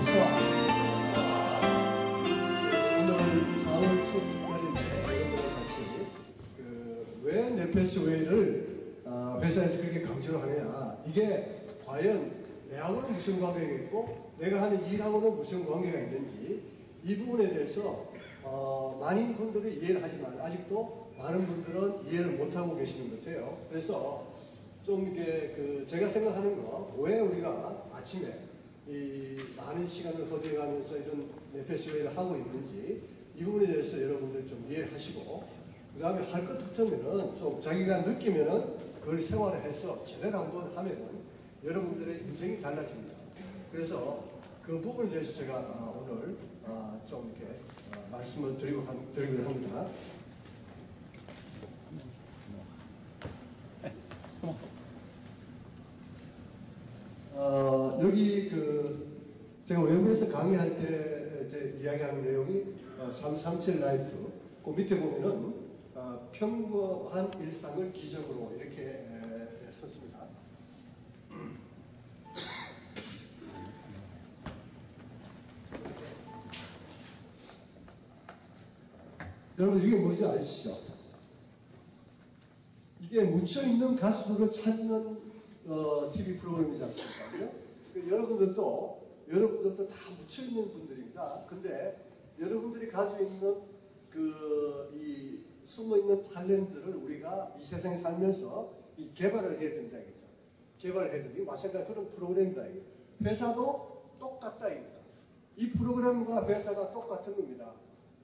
오늘 4월 첫 날인데 여러분과 같이 왜 넷플릭스웨이를 회사에서 그렇게 강조를 하느냐, 이게 과연 내하고는 무슨 관계가 있고 내가 하는 일하고는 무슨 관계가 있는지, 이 부분에 대해서 많은 분들이 이해를 하지만 아직도 많은 분들은 이해를 못하고 계시는 것 같아요. 그래서 좀 이렇게 제가 생각하는 거, 왜 우리가 아침에 이 많은 시간을 허비해가면서 이런 넷플릭스웨이를 하고 있는지, 이 부분에 대해서 여러분들 좀 이해하시고, 그 다음에 할 것 같으면은 좀 자기가 느끼면은 그걸 생활해서 제대로 한번 하면은 여러분들의 인생이 달라집니다. 그래서 그 부분에 대해서 제가 오늘 좀 이렇게 말씀을 드리고자 합니다. 여기 제가 외부에서 강의할 때 제 이야기하는 내용이 337 라이프, 그 밑에 보면은 평범한 일상을 기적으로 이렇게 썼습니다. 여러분, 이게 뭔지 아시죠? 이게 묻혀있는 가수들을 찾는 TV 프로그램이지 않습니까? 여러분들도 다 묻혀있는 분들입니다. 근데 여러분들이 가지고 있는 이 숨어있는 탤런트를 우리가 이 세상에 살면서 개발을 해야 된다, 이거죠. 개발을 해야 된다. 마찬가지 그런 프로그램이다, 이거. 회사도 똑같다, 이거죠. 이 프로그램과 회사가 똑같은 겁니다.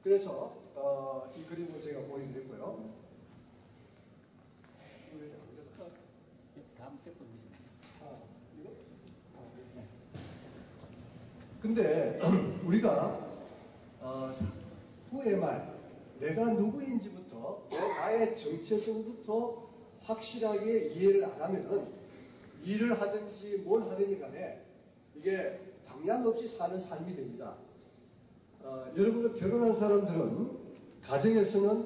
그래서 이 그림을 제가 보여드렸고요. 이거? 근데 우리가 후의 말, 내가 누구인지부터, 나의 정체성부터 확실하게 이해를 안 하면은 일을 하든지 뭘 하든지 간에 이게 방향 없이 사는 삶이 됩니다. 여러분들 결혼한 사람들은 가정에서는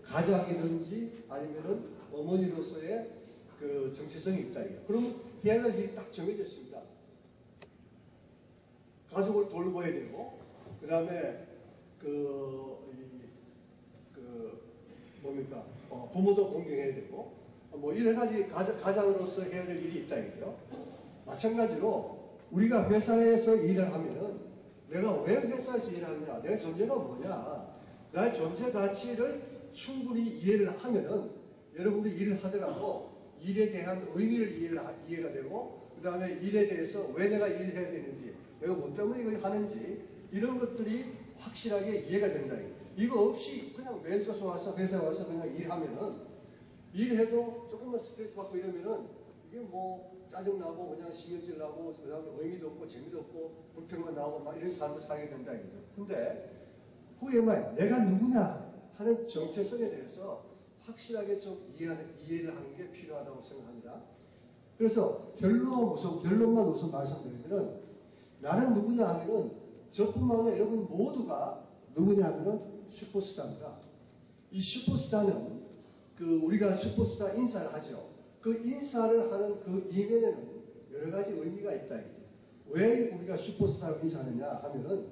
가장이든지 아니면은 어머니로서의 그 정체성이 있다, 이게. 그럼 해야 할 일이 딱 정해져 있습니다. 가족을 돌봐야 되고, 그 다음에 부모도 공경해야 되고, 뭐 이래 가지 가장으로서 해야 될 일이 있다, 이거죠. 마찬가지로 우리가 회사에서 일을 하면은 내가 왜 회사에서 일하느냐, 내 존재가 뭐냐, 나의 존재 가치를 충분히 이해를 하면은 여러분들 일을 하더라도 일에 대한 의미를 이해가 되고, 그 다음에 일에 대해서 왜 내가 일을 해야 되는지, 내가 뭐 때문에 이걸 하는지, 이런 것들이 확실하게 이해가 된다. 이거 없이 그냥 매일 와서 회사에 와서 그냥 일하면은, 일해도 조금만 스트레스 받고 이러면은 이게 뭐 짜증나고 그냥 신경질 나고, 그 다음에 의미도 없고 재미도 없고 불평만 나오고 막 이런 삶을 살게 된다, 이거죠. 근데 후에 말, 내가 누구냐 하는 정체성에 대해서 확실하게 좀 이해를 하는 게 필요하다고 생각합니다. 그래서 결론만 우선 말씀드리면은, 나는 누구냐 하면은, 저뿐만 아니라 여러분 모두가 누구냐 하면은 슈퍼스타입니다. 이 슈퍼스타는 우리가 슈퍼스타 인사를 하죠. 그 인사를 하는 그 이면에는 여러 가지 의미가 있다. 왜 우리가 슈퍼스타를 인사하느냐 하면은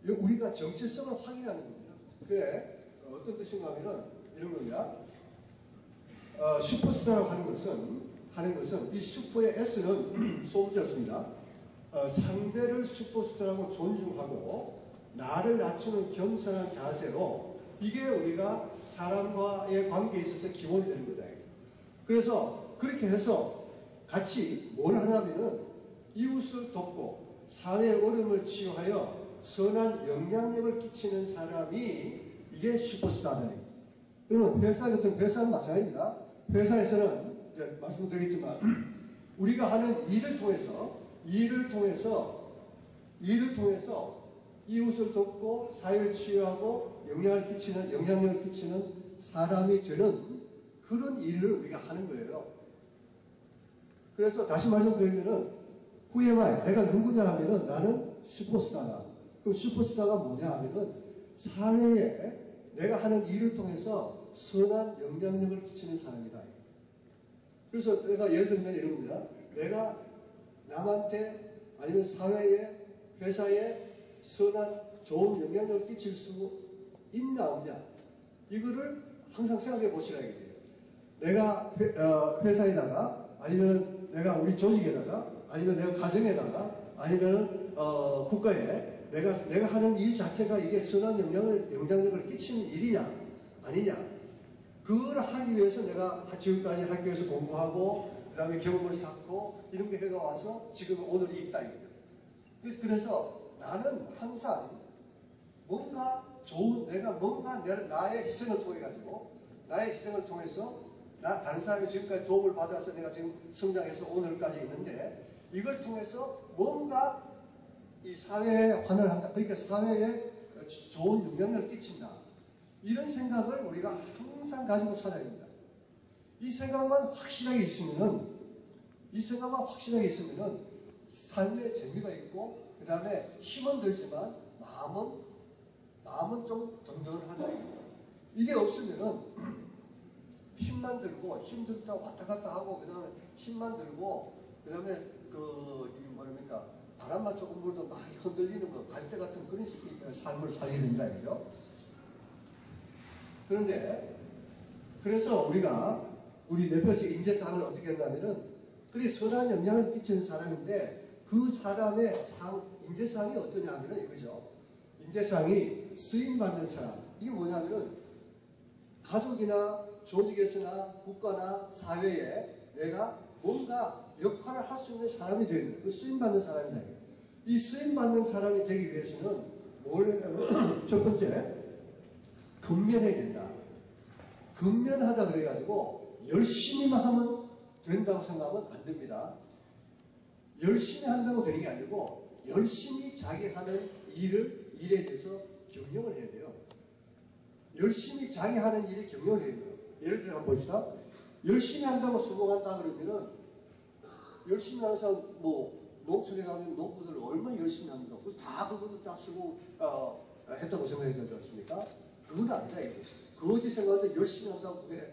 우리가 정체성을 확인하는 겁니다. 그게 어떤 뜻인가 하면은 이런 겁니다. 슈퍼스타라고 하는 것은 이 슈퍼의 S는 소문자였습니다. 상대를 슈퍼스타라고 존중하고 나를 낮추는 겸손한 자세로, 이게 우리가 사람과의 관계에 있어서 기본이 되는 거다. 그래서 그렇게 해서 같이 뭘 하냐면은 이웃을 돕고 사회의 어려움을 치유하여 선한 영향력을 끼치는 사람이 이게 슈퍼스타다. 그러면 회사 같은 회사는 마찬가지입니다. 회사에서는 이제 말씀드리겠지만 우리가 하는 일을 통해서 이웃을 돕고 사회를 치유하고 영향력을 끼치는 사람이 되는 그런 일을 우리가 하는 거예요. 그래서 다시 말씀드리면은, 후에 말, 내가 누구냐 하면은 나는 슈퍼스타다. 그럼 슈퍼스타가 뭐냐 하면은 사회에 내가 하는 일을 통해서 선한 영향력을 끼치는 사람이다. 그래서 내가 예를 들면 이런 겁니다. 내가 남한테 아니면 사회에 회사에 선한 좋은 영향력을 끼칠 수 있냐 없냐 이거를 항상 생각해 보시라야겠어요. 내가 회사에다가 아니면 내가 우리 조직에다가 아니면 내가 가정에다가 아니면 국가에 내가 하는 일 자체가 이게 선한 영향력을 끼치는 일이냐 아니냐 그걸 하기 위해서 내가 지금까지 학교에서 공부하고 그 다음에 경험을 쌓고 이런 게 해가 와서 지금 오늘 이 입당이에요. 그래서 나는 항상 뭔가 좋은 내가 뭔가 나의 희생을 통해 가지고 나의 희생을 통해서 다른 사람이 지금까지 도움을 받아서 내가 지금 성장해서 오늘까지 있는데 이걸 통해서 뭔가 이 사회에 환원한다. 그러니까 사회에 좋은 영향력을 끼친다. 이런 생각을 우리가 항상 가지고 살아야 됩니다. 이 생각만 확실하게 있으면은 삶에 재미가 있고 그 다음에 힘은 들지만 마음은 좀 든든하다. 이게 없으면은 힘만 들고 힘들다 왔다 갔다 하고 그 다음에 힘만 들고 그 다음에 바람만 조금 불도 막 흔들리는 거 갈대 같은 그런 삶을 살게 된다 이죠. 그래서 우리 네페스 인재상을 어떻게 했냐면은 그래 선한 영향을 끼치는 사람인데 그 사람의 인재상이 어떠냐면은 이거죠. 인재상이 쓰임받는 사람. 이게 뭐냐면은 가족이나 조직에서나 국가나 사회에 내가 뭔가 역할을 할 수 있는 사람이 되는 거예요. 그 쓰임받는 사람이다. 이 쓰임받는 사람이 되기 위해서는 뭘 해냐면 첫 번째 근면해야 된다. 근면하다 그래가지고 열심히만 하면 된다고 생각하면 안 됩니다. 열심히 한다고 되는 게 아니고 열심히 자기 하는 일에 대해서 경영을 해야 돼요. 열심히 자기 하는 일에 경영을 해야 돼요. 예를 들어 한번 봅시다. 열심히 한다고 성공한다 그러면은 열심히 하는 사람 농촌에 가면 농부들 얼마나 열심히 합니까? 그래서 다 그거를 다 쓰고 했다고 생각이 되지 않습니까? 그건 아니다 이거. 거짓 생각할 때 열심히 한다고 그게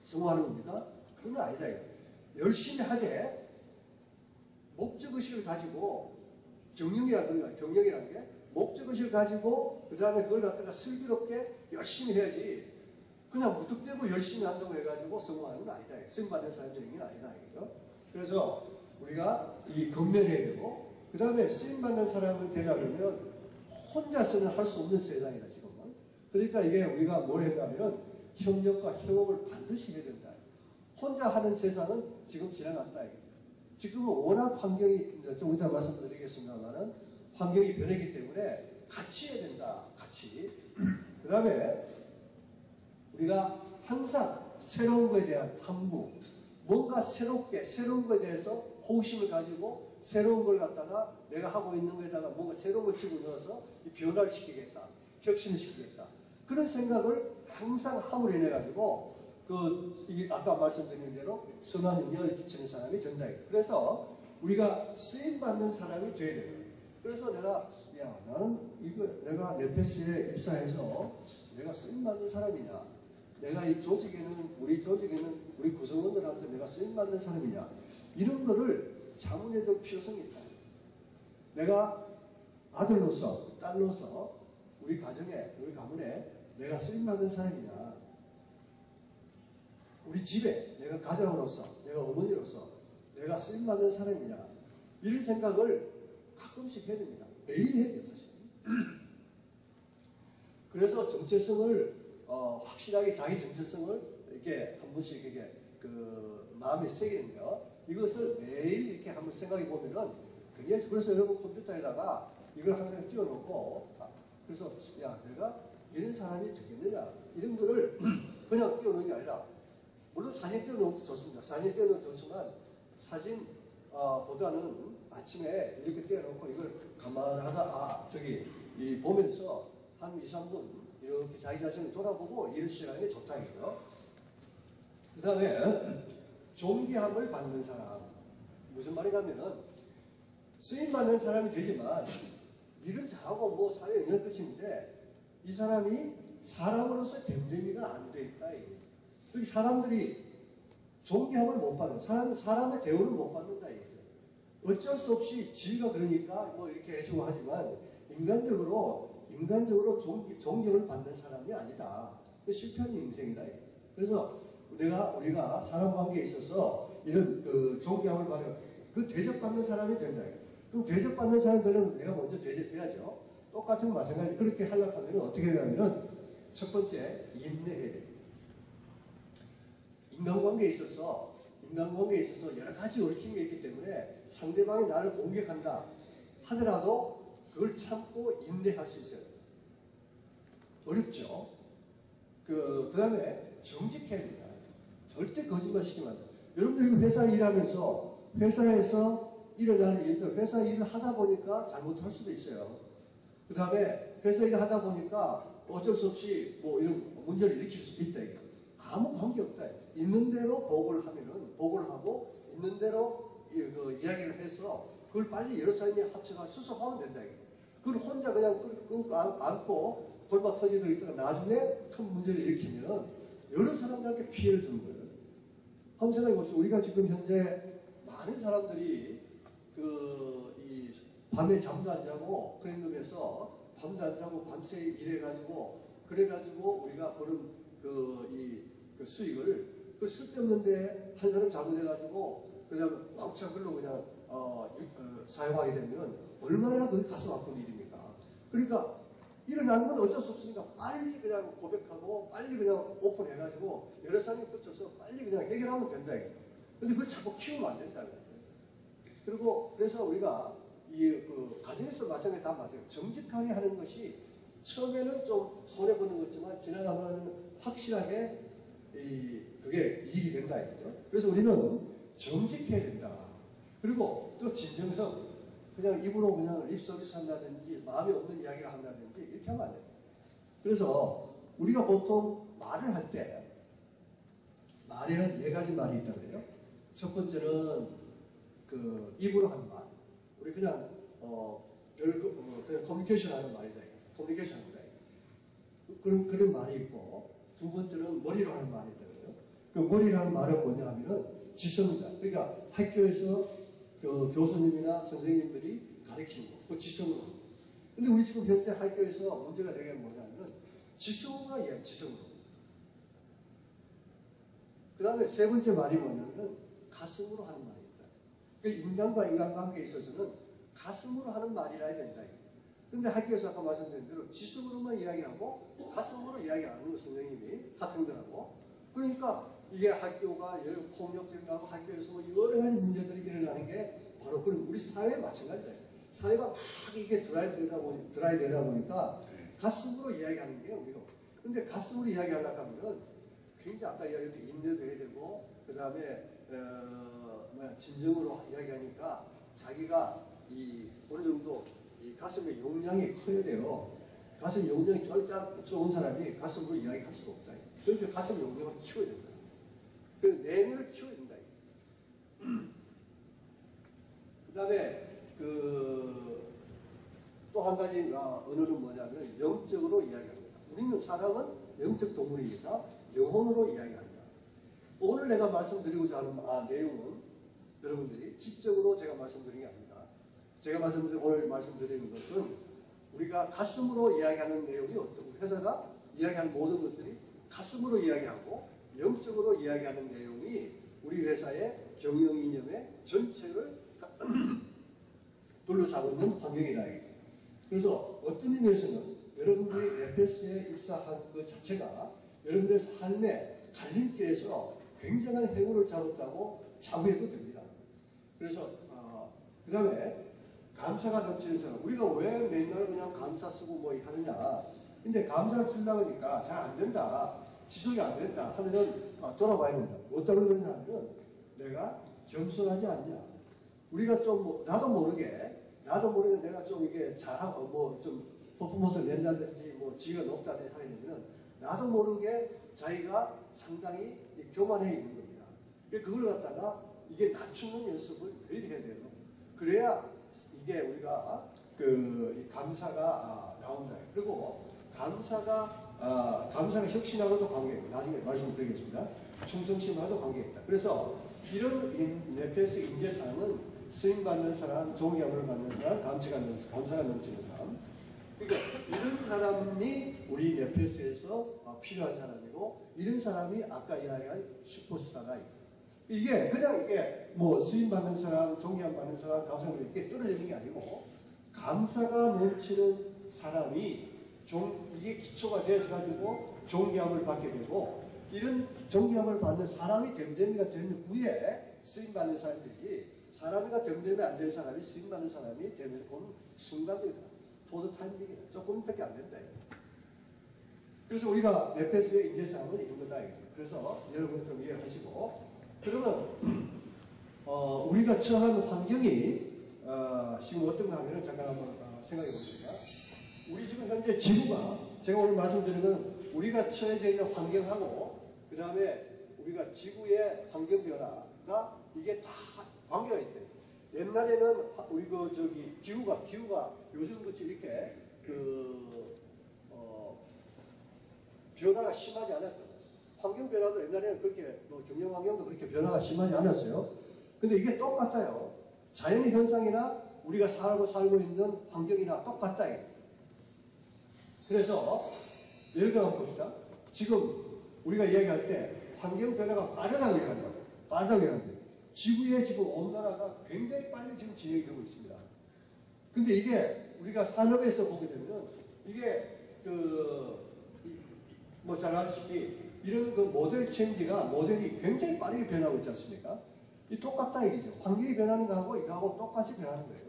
성공하는 겁니까? 그건 아니다 이거. 열심히 하되 목적의식을 가지고 경영이라는 게 목적의식을 가지고 그 다음에 그걸 갖다가 슬기롭게 열심히 해야지 그냥 무턱대고 열심히 한다고 해가지고 성공하는 건 아니다. 쓰임받는 사람이 되는 게 아니다 이거죠. 그래서 우리가 이 근면해야 되고 그 다음에 쓰임받는 사람은 되려면 혼자서는 할 수 없는 세상이다 지금은. 그러니까 이게 우리가 뭘 했냐면은 협력과 협업을 반드시 해야 된다. 혼자 하는 세상은 지금 지나간다. 지금은 워낙 환경이 좀 이따 말씀드리겠습니다만은 환경이 변했기 때문에 같이 해야 된다. 같이. 그 다음에 우리가 항상 새로운 것에 대한 탐구, 뭔가 새로운 거에 대해서 호기심을 가지고 새로운 걸 갖다가 내가 하고 있는 거에다가 뭔가 새로운 걸 집어넣어서 변화를 시키겠다. 혁신을 시키겠다. 그런 생각을 항상 함으로 인해 가지고 아까 말씀드린 대로 선한 영향을 끼치는 사람이 된다. 그래서 우리가 쓰임받는 사람이 돼야 돼요. 그래서 내가 네페스에 입사해서 내가 쓰임받는 사람이냐? 내가 우리 조직에는 우리 구성원들한테 내가 쓰임받는 사람이냐? 이런 거를 자문해 둘 필요성이 있다. 내가 아들로서, 딸로서 우리 가문에 내가 쓰임받는 사람이냐? 우리 집에 내가 가장으로서, 내가 어머니로서 내가 쓰임받는 사람이냐? 이런 생각을 가끔씩 해야 됩니다. 매일 해야 돼요, 사실. 그래서 정체성을 확실하게 자기 정체성을 이렇게 한 번씩 이렇게 마음에 새기는 거 이것을 매일 이렇게 한번 생각해 보면은 굉장히 그래서 여러분 컴퓨터에다가 이걸 항상 띄워놓고 그래서 내가 이런 사람이 되겠느냐 이런 거를 그냥 띄워놓는 게 아니라 물론 사진 띄워놓는 것도 좋습니다. 사진 띄워놓는 것도 좋지만 사진 보다는 아침에 이렇게 띄워놓고 이걸 가만하다 보면서 한 2, 3분 이렇게 자기 자신을 돌아보고 일을 시작하는 게 좋다 이거죠. 그 다음에 존귀함을 받는 사람. 무슨 말이냐면은 쓰임받는 사람이 되지만 일은 잘하고 사회에 영향을 끼치는데 이 사람이 사람으로서 됨됨이가 안 돼 있다 이거죠. 그러니까 사람들이 존귀함을 못 받는 사람의 대우를 못 받는다 이거죠. 어쩔 수 없이 지가 그러니까 뭐 이렇게 해주고 하지만 인간적으로 존경을 받는 사람이 아니다. 실패한 인생이다. 그래서 우리가 사람 관계에 있어서 이런 그 존경을 받는 그 대접받는 사람이 된다. 그럼 대접받는 사람이 되려면 내가 먼저 대접해야죠. 똑같은 마찬가지 그렇게 하려고 하면 어떻게 하냐면은 첫 번째 인내해야 돼요. 인간관계에 있어서 여러 가지 얽힌 게 있기 때문에 상대방이 나를 공격한다 하더라도 그걸 참고 인내할 수 있어요. 어렵죠? 그 다음에 정직해야 됩니다. 절대 거짓말 시키면 안 돼요. 여러분들 회사 일하면서 회사에서 일어나는 일들, 회사 일을 하다 보니까 잘못할 수도 있어요. 그 다음에 회사 일을 하다 보니까 어쩔 수 없이 뭐 이런 문제를 일으킬 수도 있다. 이게. 아무 관계없다. 있는 대로 보고를 하고 있는 대로 이야기를 해서 그걸 빨리 여러 사람이 합쳐가 수습하면 된다. 이게. 그걸 혼자 그냥 끊고 안고 골마 터지고 있다가 나중에 큰 문제를 일으키면 여러 사람들한테 피해를 주는 거예요. 한번 생각해 보시죠. 우리가 지금 현재 많은 사람들이 이 밤에 잠도 안 자고 그랜덤에서 밤도 안 자고 밤새 일해가지고 그래가지고 우리가 버는 그 수익을 그 쓸데없는데 한 사람 잘못해가지고 그냥 왕창 글로 그냥 사용하게 되면 얼마나 그 가슴 아픈 일입니까? 그러니까 일어나는 건 어쩔 수 없으니까 빨리 그냥 고백하고 빨리 그냥 오픈해가지고 여러 사람이 붙여서 빨리 그냥 해결하면 된다 이거예요. 근데 그걸 자꾸 키우면 안 된다 이거예요. 그리고 그래서 우리가 가정에서 마찬가지 다 맞아요. 정직하게 하는 것이 처음에는 좀 손해보는 거지만 지나가면 확실하게 그게 이익이 된다 이거죠. 그래서 우리는 정직해야 된다. 그리고 또 진정성, 그냥 입으로 그냥 립서비스 한다든지 마음에 없는 이야기를 한다든지 이렇게 하면 안 돼요. 그래서 우리가 보통 말을 할 때 말에는 4가지 말이 있다고 그래요. 첫 번째는 그 입으로 하는 말. 우리 그냥 그냥 커뮤니케이션 하는 말이다. 커뮤니케이션 합니다. 그런 말이 있고, 두 번째는 머리로 하는 말이 있다 그래요. 그 머리로 하는 말은 뭐냐 하면은 지성이다. 그러니까 학교에서 그 교수님이나 선생님들이 가르치는 거, 그 지성으로. 근데 우리 지금 현재 학교에서 문제가 되게 뭐냐면은 지성으로 이야기, 지성으로. 그 다음에 세 번째 말이 뭐냐면은 가슴으로 하는 말이 있다. 그러니까 인간과 인간관계에 있어서는 가슴으로 하는 말이라 해야 된다. 근데 학교에서 아까 말씀드린 대로 지성으로만 이야기하고 가슴으로 이야기 안 하는 선생님이 학생들하고. 그러니까 이게 학교가 폭력들이 나고 학교에서 뭐 여러 가지 문제들이 일어나는 게 바로 그런 우리 사회에 마찬가지다. 사회가 막 이게 드라이 되다 보니까 가슴으로 이야기하는 게 우리가. 근데 가슴으로 이야기하려고 하면은 굉장히 아까 이야기했던 인내도 해야 되고, 그 다음에 진정으로 이야기하니까 자기가 어느 정도 이 가슴의 용량이 커야 돼요. 가슴 용량이 좋은 사람이 가슴으로 이야기할 수가 없다. 그러니까 가슴 용량을 키워야 된다. 그 내면을 키워야 된다. 그 다음에 또 한 가지 언어는 뭐냐면 영적으로 이야기합니다. 우리는 사람은 영적 동물이니까 영혼으로 이야기합니다. 오늘 내가 말씀드리고자 하는 내용은 여러분들이 지적으로 제가 말씀드린 게 아닙니다. 제가 오늘 말씀드리는 것은 우리가 가슴으로 이야기하는 내용이 어떻고 회사가 이야기하는 모든 것들이 가슴으로 이야기하고 영적으로 이야기하는 내용이 우리 회사의 경영 이념의 전체를 둘러싸고 있는 환경이다. 그래서 어떤 의미에서는 여러분들이 FS에 입사한 그 자체가 여러분들의 삶의 갈림길에서 굉장한 행운을 잡았다고 자부해도 됩니다. 그래서 그 다음에 감사가 넘치는 사람. 우리가 왜 맨날 그냥 감사 쓰고 뭐 하느냐. 근데 감사를 쓰려고 하니까 잘 안 된다. 지속이 안 된다 하면은 돌아봐야 된다. 어떤 그러냐 하면은 내가 겸손하지 않냐. 우리가 좀 나도 모르게 내가 좀 이게 잘하고 뭐 좀 퍼포먼스를 낸다든지 뭐 지위가 높다든지 하게 되면은 나도 모르게 자기가 상당히 교만해 있는 겁니다. 그걸 갖다가 이게 낮추는 연습을 매일 해야 돼요. 그래야 이게 우리가 이 감사가 나온다. 그리고 감사가 혁신하고도 관계있고 나중에 말씀드리겠습니다. 충성심하고도 관계있다. 그래서 이런 FS 인재상은 쓰임받는 사람, 존경을 받는 사람, 감사가 넘치는 사람. 그러니까 이런 사람이 우리 네페스에서 필요한 사람이고, 이런 사람이 아까 이야기한 슈퍼스타가 이게 그냥 이게 뭐 쓰임받는 사람, 존경받는 사람, 감사가 이렇게 떨어지는 게 아니고, 감사가 넘치는 사람이 이게 기초가 되어서 가지고 존경을 받게 되고, 이런 존경을 받는 사람이 됨됨이가 되는 후에 쓰임받는 사람들이지, 사람이가 됨됨이 안 되는 사람이 쓰임받는 사람이 되는 그런 순간적이다. 포드 타임이다. 조금밖에 안 된다. 그래서 우리가 네페스의 인재사항은 이런 거다. 그래서 여러분 좀 이해하시고, 그러면 우리가 처한 환경이 지금 어떤가 하면 잠깐 한번 생각해 보겠습니다. 우리 지금 현재 지구가, 제가 오늘 말씀드린 건 우리가 처해져 있는 환경하고, 그 다음에 우리가 지구의 환경 변화가 이게 다 관계가 있대요. 옛날에는 우리 기후가 요즘같이 이렇게 변화가 심하지 않았거든요. 환경 변화도 옛날에는 그렇게 경영 환경도 그렇게 변화가 심하지 않았어요. 근데 이게 똑같아요. 자연의 현상이나 우리가 살고 있는 환경이나 똑같다. 그래서 예를 들어 한번 봅시다. 지금 우리가 이야기할 때 환경 변화가 빠르다고 얘기한다고. 빠르다고 얘기하는데 지구의 지금 온난화가 굉장히 빨리 지금 진행이 되고 있습니다. 근데 이게 우리가 산업에서 보게 되면은 이게 뭐 잘 아시다시피 이런 모델 체인지가 모델이 굉장히 빠르게 변하고 있지 않습니까? 이 똑같다 얘기죠. 환경이 변하는 거하고 이거하고 똑같이 변하는 거예요.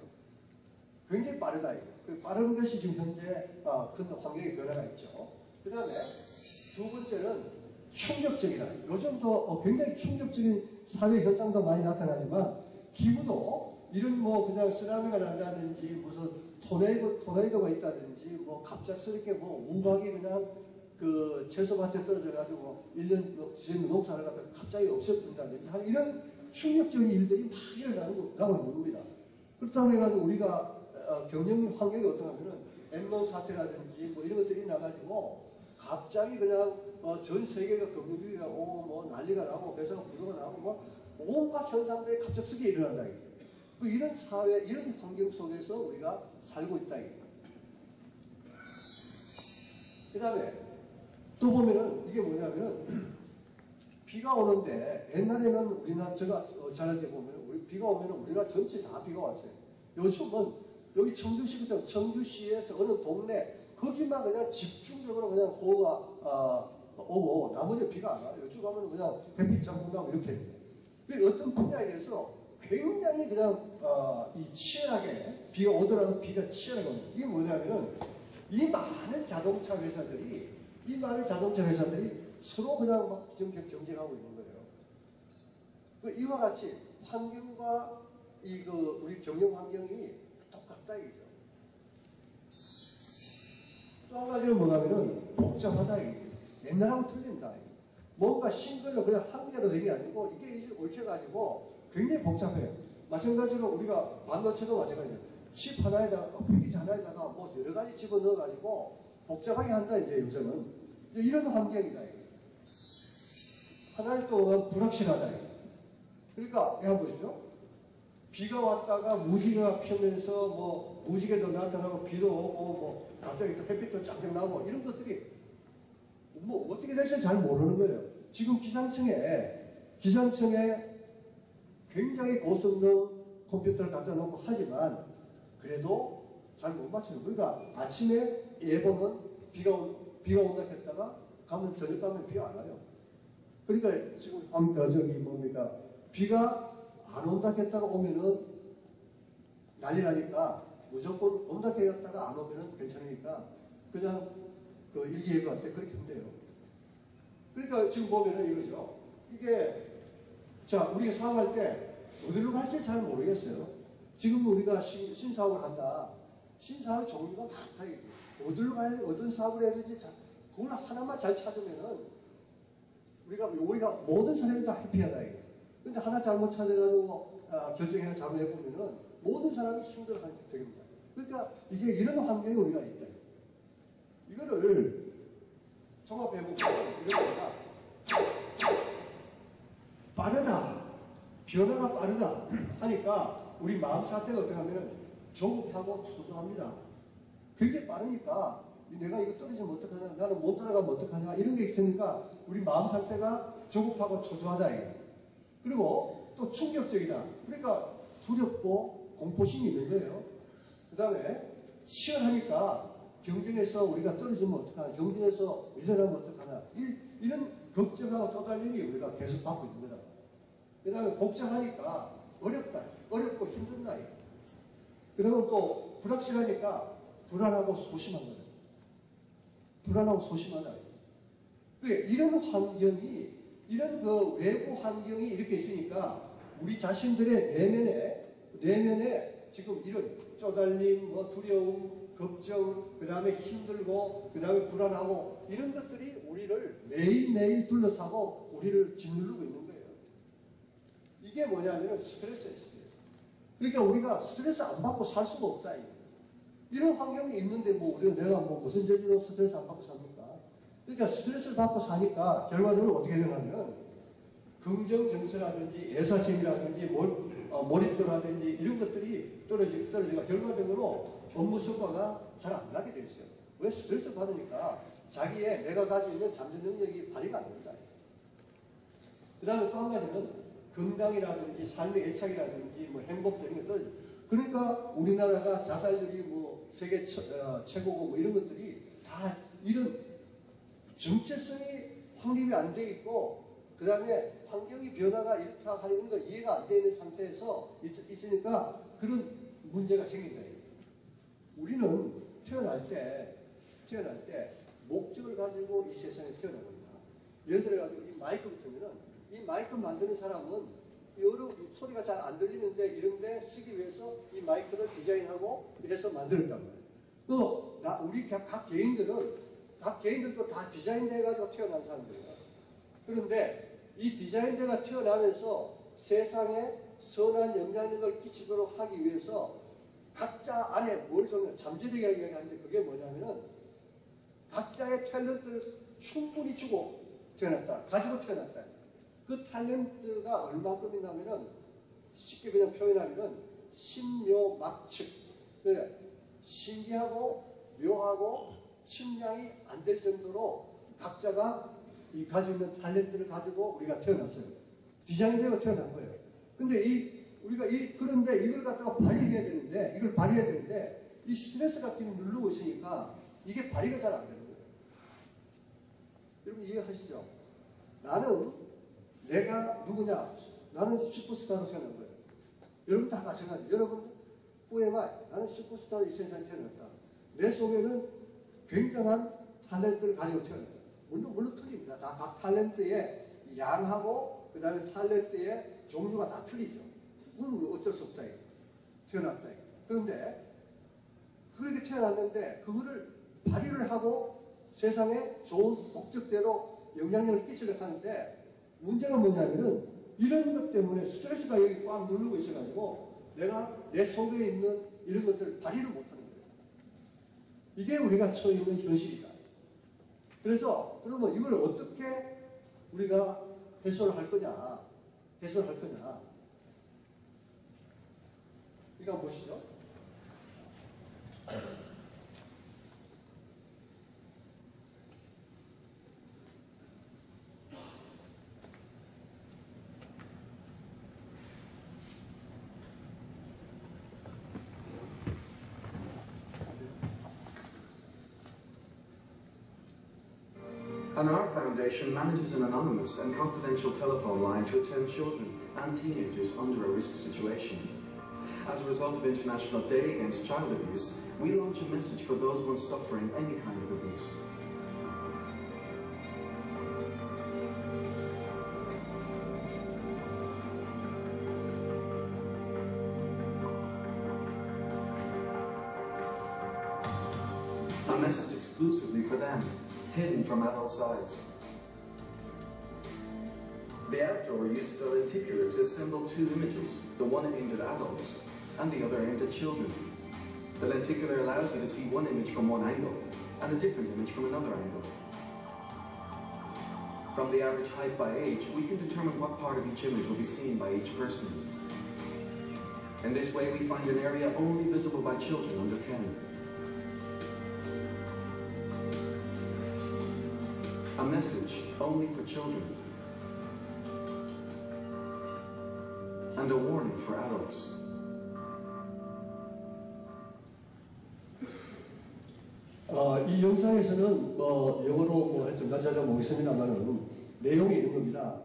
굉장히 빠르다 이거. 그 빠른 것이 지금 현재 큰 환경의 변화가 있죠. 그 다음에 두 번째는 충격적이다. 요즘도 굉장히 충격적인 사회 현상도 많이 나타나지만 기후도 이런 뭐 그냥 쓰나미가 난다든지 무슨 토네이도가 있다든지 뭐 갑작스럽게 뭐 우박이 그냥 채소밭에 떨어져가지고 1년 지은 농사를 갖다 갑자기 없애버린다든지 하는 이런 충격적인 일들이 막 일어나고 있는 겁니다. 그렇다고 해가지고 우리가 경영 환경이 어떠냐 하면은 엔론 사태라든지 뭐 이런 것들이 나가지고 갑자기 그냥 전 세계가 금융위기가 오고 뭐 난리가 나고 회사가 부도가 나고 뭐 온갖 현상들이 갑작스럽게 일어난다 이거죠. 이런 사회, 이런 환경 속에서 우리가 살고 있다 이거죠. 그 다음에 또 보면은 이게 뭐냐면은 비가 오는데 옛날에는 우리나라 제가 자랄 때 보면은 비가 오면은 우리나라 전체 다 비가 왔어요. 요즘은 여기 청주시부터 청주시에서 어느 동네 거기만 그냥 집중적으로 그냥 호우가 오고 나머지 비가 안 와요. 이쪽 가면 그냥 햇빛 잠깐 나고 이렇게 해요. 어떤 분야에 대해서 굉장히 그냥 치열하게 비가 오더라도 비가 치열하게 옵니다. 이게 뭐냐면은 이 많은 자동차 회사들이 서로 그냥 막 경쟁하고 있는 거예요. 이와 같이 환경과 우리 경영 환경이 똑같다 이거죠. 또 한 가지는 뭐냐면은 복잡하다 이거죠. 옛날하고 틀린다. 뭔가 싱글로 그냥 한 개로 된 게 아니고 이게 얽혀가지고 굉장히 복잡해요. 마찬가지로 우리가 반도체도 마찬가지예요. 칩 하나에다가 패키지 하나에다가 뭐 여러 가지 집어넣어가지고 복잡하게 한다 이제 요즘은. 이런 환경이다 이거. 하나의 또 불확실하다 이거. 그러니까 한번 보십시오. 비가 왔다가 무지개가 피면서 뭐 무지개도 나타나고 비도 오고 뭐 갑자기 또 햇빛도 짱짱 나고 이런 것들이 뭐 어떻게 될지 잘 모르는 거예요. 지금 기상청에 굉장히 고성능 컴퓨터를 갖다 놓고 하지만 그래도 잘 못 맞추는 거예요. 그러니까 아침에 예보는 비가 온다 했다가 가면 저녁 가면 비가 안 와요. 그러니까 지금 비가 안 온다 했다가 오면은 난리 나니까 무조건 온다 했다가 안 오면은 괜찮으니까 그냥 일기예보할 때 그렇게 하면 돼요. 그러니까 지금 보면은 이거죠. 이게 자 우리가 사업할 때 어디로 갈지 잘 모르겠어요. 지금 우리가 신사업을 한다. 신사업 종류가 많다 이게. 어디로 가야 어떤 사업을 해야 될지 그걸 하나만 잘 찾으면은 우리가 모든 사람이 다 해피하다 이게. 근데 하나 잘못 찾아가지고 결정해서 잘못해보면은 모든 사람이 힘들어하게 됩니다. 그러니까 이게 이런 환경에 우리가 있다. 이거를 종합해보면 이런 거가 빠르다. 변화가 빠르다 하니까 우리 마음 상태가 어떻게 하면 조급하고 초조합니다. 굉장히 빠르니까 내가 이거 떨어지면 어떡하냐, 나는 못 따라가면 어떡하냐 이런 게 있으니까 우리 마음 상태가 조급하고 초조하다 이거야. 그리고 또 충격적이다. 그러니까 두렵고 공포심이 있는 거예요. 그 다음에 치열하니까 경쟁에서 우리가 떨어지면 어떡하나, 경쟁에서 밀려나면 어떡하나, 이런 걱정하고 쪼달림이 우리가 계속 받고 있는 거다. 그 다음에 복잡하니까 어렵고 힘든다. 그러면 또 불확실하니까 불안하고 소심한 거다. 불안하고 소심하다. 이런 환경이, 이런 그 외부 환경이 이렇게 있으니까 우리 자신들의 내면에 지금 이런 쪼달림, 두려움, 걱정, 그 다음에 힘들고, 그 다음에 불안하고, 이런 것들이 우리를 매일매일 둘러싸고 우리를 짓누르고 있는 거예요. 이게 뭐냐면 스트레스예요, 스트레스. 그러니까 우리가 스트레스 안 받고 살 수가 없다. 이런 환경이 있는데 내가 무슨 죄로 스트레스 안 받고 삽니까? 그러니까 스트레스를 받고 사니까 결과적으로 어떻게 되냐면 긍정정서라든지 애사심이라든지 몰입도라든지 이런 것들이 떨어지가 결과적으로 업무 성과가 잘 안 나게 돼 있어요. 왜? 스트레스 받으니까 자기의 내가 가지고 있는 잠재 능력이 발휘가 안 된다. 그 다음에 또 한 가지는 건강이라든지 삶의 애착이라든지 행복 이런 게 떨어져. 그러니까 우리나라가 자살률이 세계 최고고 이런 것들이 다 이런 정체성이 확립이 안 돼 있고, 그 다음에 환경의 변화가 이렇다 하는 거 이해가 안 되는 상태에서 있으니까 그런 문제가 생긴다. 우리는 태어날 때 목적을 가지고 이 세상에 태어난 겁니다. 예를 들어가지고 이 마이크 같으면은 이 마이크 만드는 사람은 여러 소리가 잘 안 들리는데 이런데 쓰기 위해서 이 마이크를 디자인하고 해서 만들었단 말이에요. 또 우리 각 개인들도 다 디자인돼가지고 태어난 사람들이에요. 그런데 이 디자인대가 태어나면서 세상에 선한 영향력을 끼치도록 하기 위해서 각자 안에 뭘 정말 잠재력이라고 이야기하는데 그게 뭐냐면은 각자의 탤런트를 충분히 주고 태어났다. 가지고 태어났다. 그 탤런트가 얼마큼이냐면은 쉽게 그냥 표현하면은 신묘막측. 신기하고 묘하고 측량이 안 될 정도로 각자가 이 가지고 있는 탤런트를 가지고 우리가 태어났어요. 디자인되고 태어난 거예요. 근데 그런데 이걸 갖다가 발휘해야 되는데, 이 스트레스 같은 게 누르고 있으니까 이게 발휘가 잘 안 되는 거예요. 여러분 이해하시죠? 나는 내가 누구냐? 나는 슈퍼스타로 태어난 거예요. 여러분 다 마찬가지. 여러분, who am I? 나는 슈퍼스타로 이 세상에 태어났다. 내 속에는 굉장한 탤런트를 가지고 태어났다. 물론 틀립니다. 다 각 탤런트의 양하고 그 다음에 탤런트의 종류가 다 틀리죠. 그건 어쩔 수 없다. 태어났다. 그런데 그렇게 태어났는데 그거를 발휘를 하고 세상에 좋은 목적대로 영향력을 끼치려고 하는데 문제가 뭐냐면은 이런 것 때문에 스트레스가 여기 꽉 누르고 있어가지고 내가 내 속에 있는 이런 것들을 발휘를 못하는 거예요. 이게 우리가 처해 있는 현실이다. 그래서 그러면 이걸 어떻게 우리가 해소를 할 거냐? 이거 한번 보시죠. And our foundation manages an anonymous and confidential telephone line to attend children and teenagers under a risk situation. As a result of International Day Against Child Abuse, we launch a message for those ones suffering any kind of abuse. A message exclusively for them, hidden from adults' eyes. The outdoor uses a lenticular to assemble two images, the one aimed at adults and the other aimed at children. The lenticular allows you to see one image from one angle and a different image from another angle. From the average height by age, we can determine what part of each image will be seen by each person. In this way, we find an area only visible by children under 10. A message only for children. And a warning for adults. 이 영상에서는 영어로 잠깐 찾아보겠습니다만은 내용이 이런 겁니다.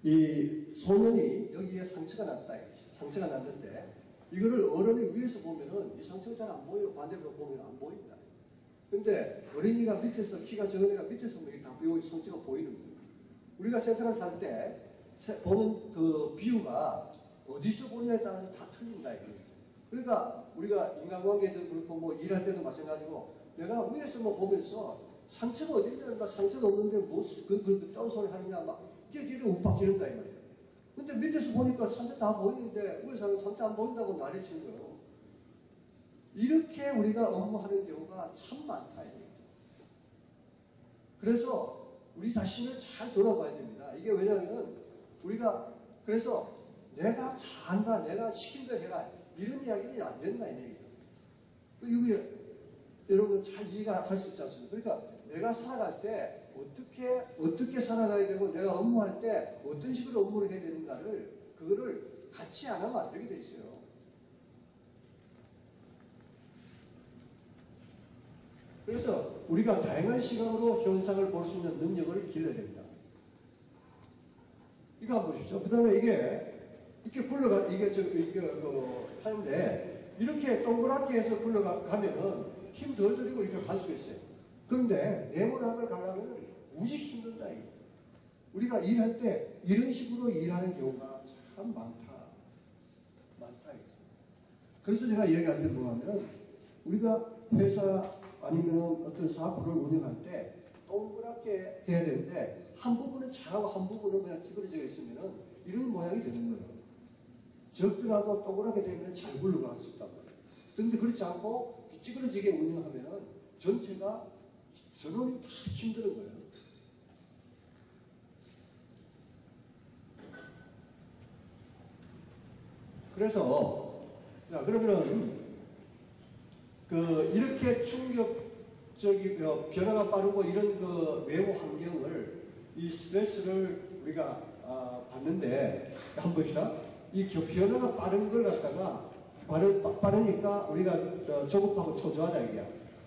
이 소년이 여기에 상처가 났다. 상처가 났는데 이거를 어른이 위에서 보면은 이 상처가 잘 안 보여요. 반대로 보면 안 보입니다. 근데 어린이가 밑에서 키가 적은 애가 밑에서 보면 다 여기 상처가 보이는 거예요. 우리가 세상을 살 때 보는 그 비유가 어디서 보냐에 따라서 다 틀린다 이거죠. 그러니까 우리가 인간관계도 그렇고 뭐 일할 때도 마찬가지고 내가 위에서 뭐 보면서 상처가 어디 있냐, 상처가 없는데 뭐 그딴 소리 하느냐 막 이게 욱박지른다 이 말이에요. 근데 밑에서 보니까 상처 다 보이는데 위에서는 상처 안 보인다고 난리치는 거예요. 이렇게 우리가 업무하는 경우가 참 많다 이거죠. 그래서 우리 자신을 잘 돌아봐야 됩니다. 이게 왜냐하면 우리가 그래서 내가 잘한다, 내가 시킨 대로 해라 이런 이야기는 안 된다 이 얘기죠. 이게 여러분 잘 이해가 할 수 있지 않습니까? 그러니까 내가 살아갈 때 어떻게 살아가야 되고 내가 업무할 때 어떤 식으로 업무를 해야 되는가를 그거를 같이 안 하면 안 되게 돼 있어요. 그래서 우리가 다양한 시각으로 현상을 볼 수 있는 능력을 길러야 됩니다. 이거 한번 보십시오. 그 다음에 이렇게 굴러가, 이게 하는데, 이렇게 동그랗게 해서 굴러가면은 힘 덜 들이고 이렇게 갈 수가 있어요. 그런데 네모난 걸 가려면 무지 힘든다, 이거. 우리가 일할 때 이런 식으로 일하는 경우가 참 많다. 이거. 그래서 제가 이야기할 때 뭐냐면, 우리가 회사 아니면 어떤 사업을 운영할 때 동그랗게 해야 되는데, 한 부분은 잘하고 한 부분은 그냥 찌그러져 있으면은 이런 모양이 되는 거예요. 적더라도 동그랗게 되면 잘 굴러갈 수 있단 말이에요. 그런데 그렇지 않고 찌그러지게 운영하면은 전체가 전원이 다 힘드는 거예요. 그래서 자 그러면은 이렇게 충격적인 변화가 빠르고 이런 외부 환경을 이 스트레스를 우리가 봤는데 한번 봅시다. 이 변화가 빠른 걸 갖다가 빠르니까 우리가 조급하고 초조하다 이게야.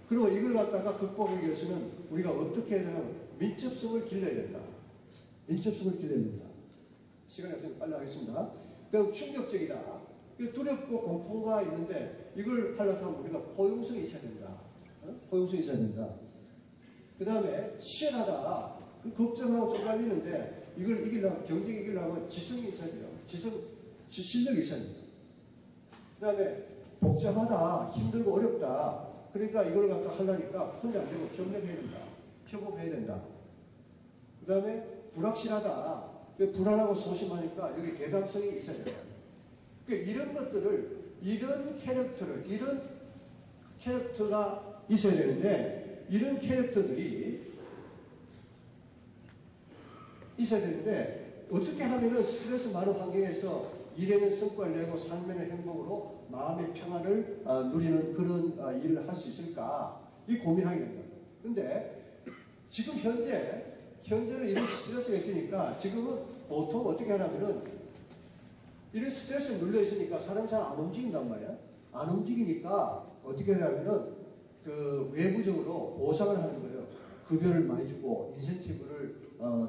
그리고 이걸 갖다가 극복하기 위해서는 우리가 어떻게 해야 되냐면 민첩성을 길러야 된다. 민첩성을 길러야 된다. 시간이 없으니까 빨리 하겠습니다. 그럼 충격적이다. 두렵고 공포가 있는데 이걸 하려고 하면 우리가 포용성이 있어야 된다. 포용성이 있어야 된다. 그 다음에 치열하다. 걱정하고 쪽팔리는데 이걸 이기려면 경쟁 이기려면 지성이 있어야 돼요. 실력이 있어야 됩니다. 그 다음에 복잡하다, 힘들고 어렵다. 그러니까 이걸 갖다 하려니까 혼자 안 되고 협력해야 된다. 협업해야 된다. 그 다음에 불확실하다. 불안하고 소심하니까 여기 대담성이 있어야 된다. 그러니까 이런 것들을, 이런 캐릭터가 있어야 되는데, 이런 캐릭터들이 있어야 되는데, 어떻게 하면은 스트레스 많은 환경에서 일에는 성과를 내고 삶에는 행복으로 마음의 평안을 누리는 그런 일을 할 수 있을까? 이 고민하게 됩니다. 근데 지금 현재는 이런 스트레스가 있으니까 지금은 보통 어떻게 하냐면은 이런 스트레스에 눌려 있으니까 사람이 잘 안 움직인단 말이야. 안 움직이니까 어떻게 하냐면은 외부적으로 보상을 하는 거예요. 급여를 많이 주고 인센티브를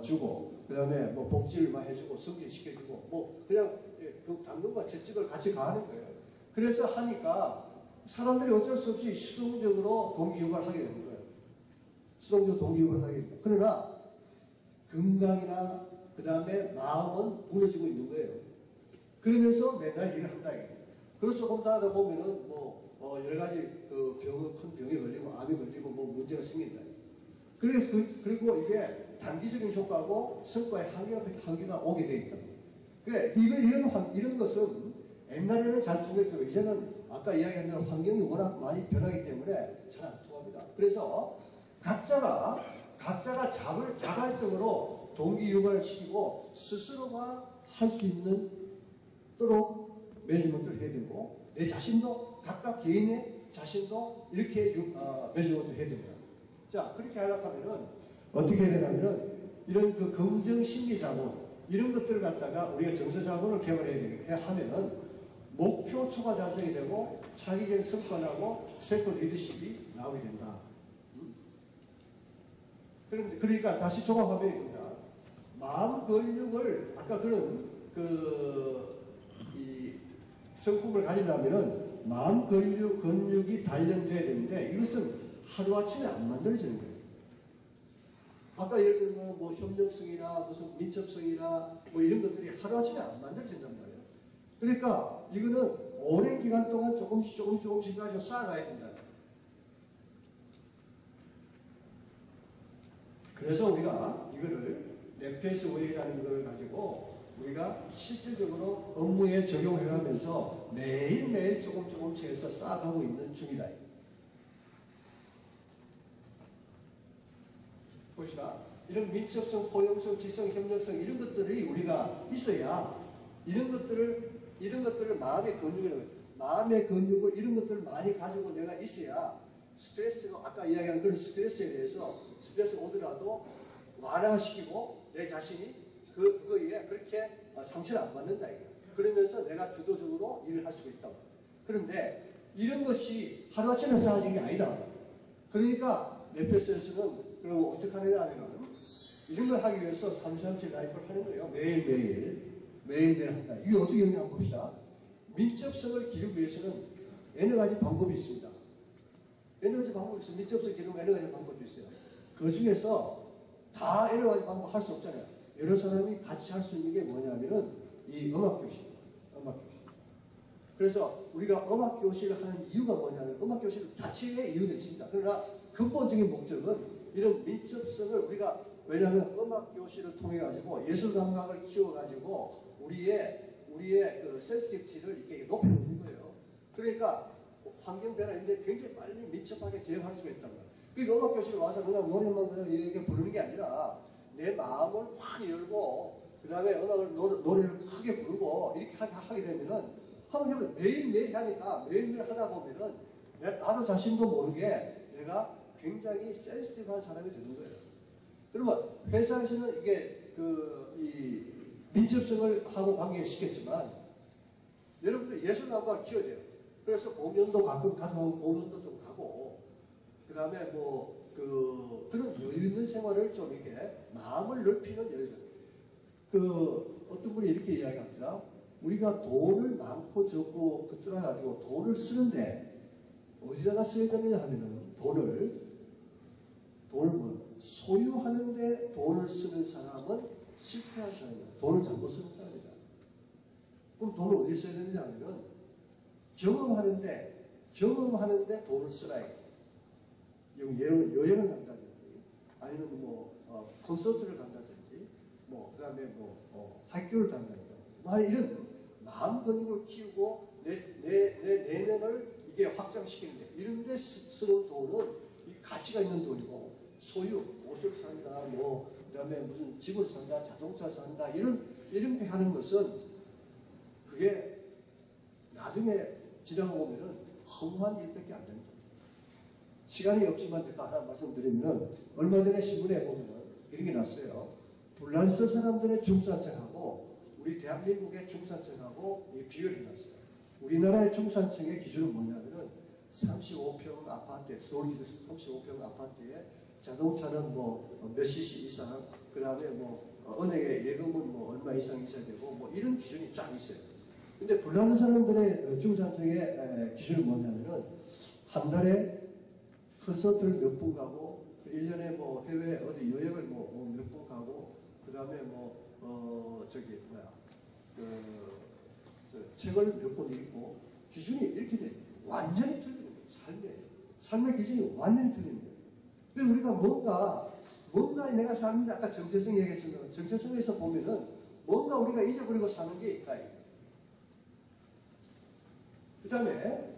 주고 그 다음에 뭐 복지를 많이 해주고 승진시켜주고 뭐 그냥 그 당근과 채찍을 같이 가하는 거예요. 그래서 하니까 사람들이 어쩔 수 없이 수동적으로 동기유발을 하게 되는 거예요. 수동적으로 동기유발을 하게 됩니다. 그러나 건강이나 그 다음에 마음은 무너지고 있는 거예요. 그러면서 맨날 일을 한다 이거죠. 그리고 조금 더 하다 보면은 여러 가지 큰 병에 걸리고 암에 걸리고 뭐 문제가 생긴다. 그래서 그리고 이게 단기적인 효과고 성과의 한계가 오게 돼 있다. 그래 이런 것은 옛날에는 잘 통했지만 이제는 아까 이야기한 대로 환경이 워낙 많이 변하기 때문에 잘 안 통합니다. 그래서 각자가 자발적으로 동기 유발을 시키고 스스로가 할 수 있는 도록 매니지먼트를 해야 되고 내 자신도 각각 개인의 자신도 이렇게 매니지먼트를 해야 됩니다. 자, 그렇게 하려고 하면은 어떻게 해야 되냐면은 이런 그 긍정 심리 자본 이런 것들을 갖다가 우리가 정서 자본을 개발해야 하면은 목표 초과 달성이 되고 차기적 성과하고 셀프 리더십이 나오게 된다. 그러니까 다시 종합하면 입니다. 마음 근육을 아까 그런 이 성품을 가지려면은 마음 근육이 단련돼야 되는데 이것은 하루아침에 안 만들어지는 거예요. 아까 예를 들면 뭐 협력성이나 무슨 민첩성이나 뭐 이런 것들이 하루아침에 안 만들어진단 말이에요. 그러니까 이거는 오랜 기간 동안 조금씩 가지고 쌓아가야 된다. 그래서 우리가 이거를 넷페이스 웨이라는 걸 가지고 우리가 실질적으로 업무에 적용해가면서 매일매일 조금씩 해서 쌓아가고 있는 중이다. 보시다. 이런 민첩성, 포용성, 지성, 협력성 이런 것들이 우리가 있어야 이런 것들을 마음의 근육을 이런 것들을 많이 가지고 내가 있어야 스트레스가 아까 이야기한 그런 스트레스에 대해서 스트레스가 오더라도 완화시키고 내 자신이 그거에 그렇게 상처를 안 받는다 이거. 그러면서 내가 주도적으로 일을 할 수가 있다. 그런데 이런 것이 하루아침에 쌓아진 게 아니다. 그러니까 넷페이스에서는 그럼 어떻게 하느냐 하면 이런 걸 하기 위해서 337 라이프를 하는 거예요. 매일매일 한다. 이게 어떻게 하냐 한번 봅시다. 민첩성을 기르기 위해서는 여러 가지 방법이 있습니다. 여러 가지 방법이 있어요. 민첩성 기르는 여러 가지 방법도 있어요. 그 중에서 다 여러 가지 방법 할 수 없잖아요. 여러 사람이 같이 할 수 있는 게 뭐냐면은 이 음악교실입니다. 음악교실. 그래서 우리가 음악교실을 하는 이유가 뭐냐면 음악교실 자체의 이유가 있습니다. 그러나 근본적인 목적은 이런 민첩성을 우리가 왜냐하면 음악교실을 통해 가지고 예술 감각을 키워 가지고 우리의 그 센시티비티를 이렇게 높여놓는 거예요. 그러니까 환경 변화인데 굉장히 빨리 민첩하게 대응할 수가 있단 말이에요. 그러니까 음악교실 와서 그냥 노래만 그냥 이렇게 부르는 게 아니라 내 마음을 확 열고 그 다음에 노래를 크게 부르고 이렇게 하게 되면은 한번 매일매일 하니까 매일매일 하다 보면은 나도 자신도 모르게 내가 굉장히 센시티브한 사람이 되는 거예요. 그러면 회사에서는 이게 이 민첩성을 하고 관계시켰지만 여러분들 예술 감각을 키워야 돼요. 그래서 공연도 가끔 가서 공연도 좀 가고 그 다음에 그런 여유 있는 생활을 좀 이렇게 마음을 넓히는 여유. 어떤 분이 이렇게 이야기합니다. 우리가 돈을 많고 적고 그들어 가지고 돈을 쓰는데 어디다가 써야 되느냐 하면은 돈을 소유하는데 돈을 쓰는 사람은 실패한 사람이다. 돈을 잘못 쓰는 사람이다. 그럼 돈을 어디 써야 되느냐 하면은 경험하는데 돈을 쓰라. 여행을 간다든지 아니면 콘서트를 간다든지 그 다음에 학교를 간다든지 이런 마음 근육을 키우고 내 내면을 이게 확장시키는데 이런 데 쓰는 돈은 가치가 있는 돈이고 소유, 옷을 산다, 그 다음에 무슨 집을 산다, 자동차 산다 이렇게 하는 것은 그게 나중에 지나고 보면은 허무한 일밖에 안 됩니다. 시간이 없지만 제가 하나 말씀드리면 얼마 전에 신문에 보면은 이런 게 났어요. 불란서 사람들의 중산층하고 우리 대한민국의 중산층하고 비교를 해놨어요. 우리나라의 중산층의 기준은 뭐냐면은 35평 아파트, 서울시에서 35평 아파트에 자동차는 몇 cc 이상, 그 다음에 은행에 예금은 얼마 이상 있어야 되고 이런 기준이 쫙 있어요. 근데 불란서 사람들의 중산층의 기준은 뭐냐면은 한 달에 콘서트를 몇 분 가고 1년에 해외 어디 여행을 몇 분 가고 그 다음에 책을 몇 권 읽고 기준이 이렇게 돼. 완전히 틀리는 거예요. 삶의 기준이 완전히 틀리는 거예요. 근데 우리가 뭔가 내가 사는데 아까 정체성 얘기했으면 정체성에서 보면은 뭔가 우리가 잊어버리고 사는 게 있다. 그 다음에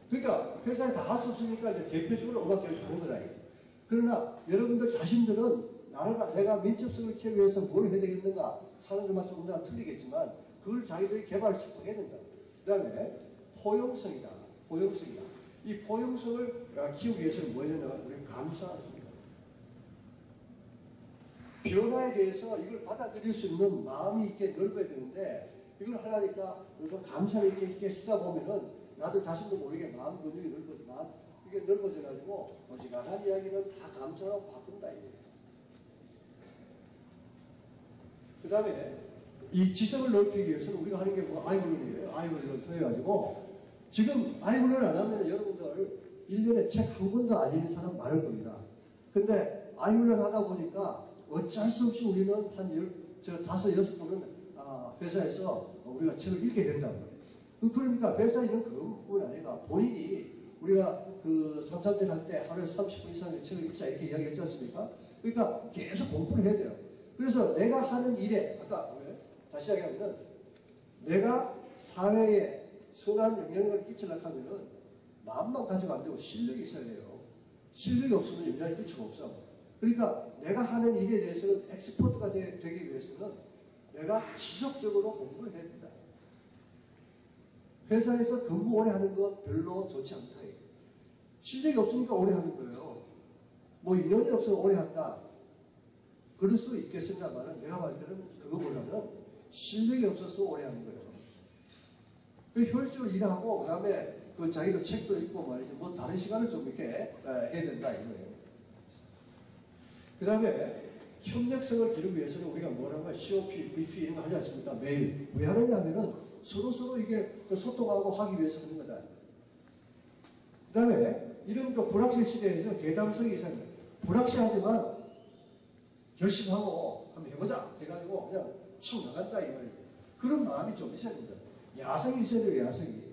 그러니까 회사에 다 할 수 없으니까 이제 대표적으로 음악교육을 하는 거다. 그러나 여러분들 자신들은 내가 민첩성을 키우기 위해서 뭘 해야 되겠는가 사는 것만 조금 더 틀리겠지만 그걸 자기들이 개발을 자꾸 해야 된다. 그 다음에 포용성이다. 포용성이다. 이 포용성을 키우기 위해서는 뭐냐면 우리가 감수하겠습니다. 변화에 대해서 이걸 받아들일 수 있는 마음이 있게 넓어야 되는데 이걸 하려니까 우리가 감사를 이렇게 쓰다 보면은 나도 자신도 모르게 마음 근육이 이게 넓어져가지고 어지간한 이야기는 다 감사로 바꾼다 이거예요. 그 다음에 이 지성을 넓히기 위해서는 우리가 하는 게 뭐 아이블런이에요. 아이블런을 통해가지고 지금 아이블런을 안 하면 여러분들 1년에 책 한 권도 안 읽는 사람 많을 겁니다. 근데 아이블런 하다 보니까 어쩔 수 없이 우리는 한 5-6번은 회사에서 우리가 책을 읽게 된다고요. 그러니까 회사 있는 그뿐 아니라 본인이 우리가 그 3-3절 할 때 하루에 30분 이상의 책을 읽자 이렇게 이야기했지 않습니까? 그러니까 계속 공부를 해야 돼요. 그래서 내가 하는 일에 아까 다시 이야기하면 내가 사회에 선한 영향을 끼치려고 하면은 마음만 가지고 안 되고 실력이 있어야 돼요. 실력이 없으면 영향을 끼칠 수가 없어. 그러니까 내가 하는 일에 대해서는 엑스퍼트가 되기 위해서는 내가 지속적으로 공부를 해야 된다. 회사에서 근무 오래 하는 거 별로 좋지 않다. 실력이 없으니까 오래 하는 거예요. 뭐 인연이 없어서 오래 한다. 그럴 수도 있겠습니다만 내가 봤을 때는 그거보다는 실력이 없어서 오래 하는 거예요. 그 효율적으로 일하고 그 다음에 그 자기도 책도 읽고 말이지 뭐 다른 시간을 좀 이렇게 해야 된다 이거예요. 그 다음에 협력성을 기르기 위해서는 우리가 뭐라는 거야? COP, VP 이런 거 하지 않습니까? 매일. 왜 하느냐 하면은 서로 이게 소통하고 하기 위해서 하는 거다. 그 다음에 이런 그 불확실 시대에서 대담성이 있어야 돼요. 불확실하지만 열심히 하고 한번 해보자 해가지고 그냥 쭉 나간다 이 말이에요. 그런 마음이 좀 있어야 됩니다. 야성이 있어야 돼요. 야성이.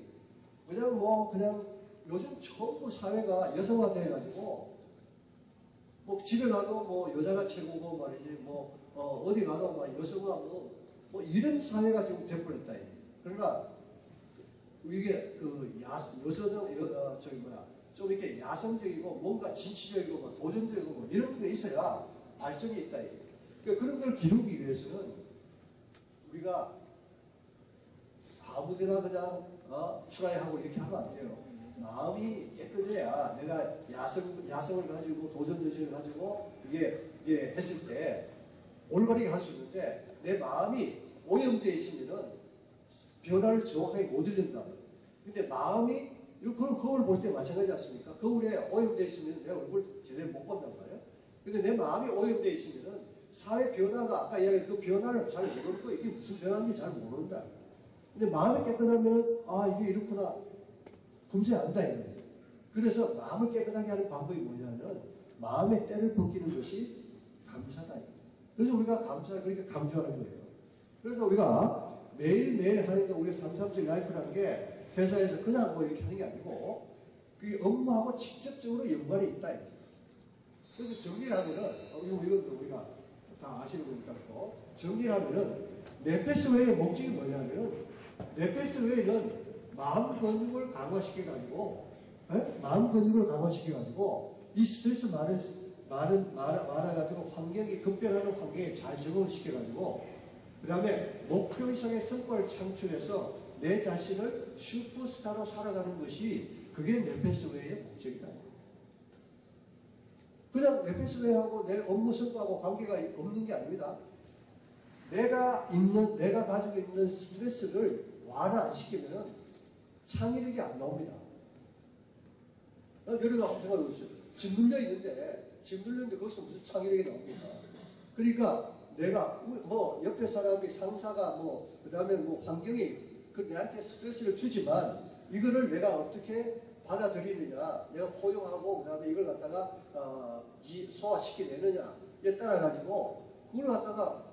그냥 요즘 전부 사회가 여성화돼 가지고 뭐 집에 가도 뭐 여자가 최고고 말이지 뭐 어디 가도 막 여성화 뭐 이런 사회가 지금 돼버렸다. 그러나 이게 그 좀 이렇게 야성적이고 뭔가 진취적이고 뭐 도전적이고 뭐 이런 게 있어야 발전이 있다. 그러니까 그런 걸 기르기 위해서는 우리가 아무데나 그냥 트라이하고 이렇게 하면 안 돼요. 마음이 깨끗해야 내가 야성을 가지고 도전의식을 가지고 이게 했을 때 올바르게 할 수 있는데 내 마음이 오염되어 있으면은 변화를 정확하게 못 이룬다. 근데 마음이 거울 볼 때 마찬가지 않습니까? 거울에 오염되어 있으면 내가 얼굴 제대로 못 본단 말이에요. 근데 내 마음이 오염되어 있으면은 사회 변화가 아까 이야기한 그 변화를 잘 모르는 거 이게 무슨 변화인지 잘 모른다. 근데 마음이 깨끗하면 이게 이렇구나 금세 안다 이거예요. 그래서 마음을 깨끗하게 하는 방법이 뭐냐면 마음의 때를 벗기는 것이 감사다. 그래서 우리가 감사를 그렇게 강조하는 거예요. 그래서 우리가 매일매일 하는 게 우리 337 라이프라는 게 회사에서 그냥 뭐 이렇게 하는 게 아니고 그 업무하고 직접적으로 연관이 있다. 그래서 정리를 하면은 이건 우리가 다 아시는 거니까 또 정리를 하면은 네페스웨이의 목적이 뭐냐면은 네페스웨이는 마음 근육을 강화시켜가지고 이 스트레스 많아가지고 환경이 급변하는 환경에 잘 적응을 시켜가지고 그 다음에 목표 이상의 성과를 창출해서 내 자신을 슈퍼스타로 살아가는 것이 그게 네페스웨이의 목적이다. 그냥 네페스웨이하고 내 업무 성과하고 관계가 없는 게 아닙니다. 내가 가지고 있는 스트레스를 완화 안 시키면 창의력이 안 나옵니다. 여러가 생각해보세요. 짐 눌려있는데 거기서 무슨 창의력이 나옵니까? 그러니까 내가 뭐 옆에 사람이 상사가 그 다음에 환경이 내한테 스트레스를 주지만 이거를 내가 어떻게 받아들이느냐, 내가 포용하고 그 다음에 이걸 갖다가 소화시켜내느냐에 따라 가지고 그걸 갖다가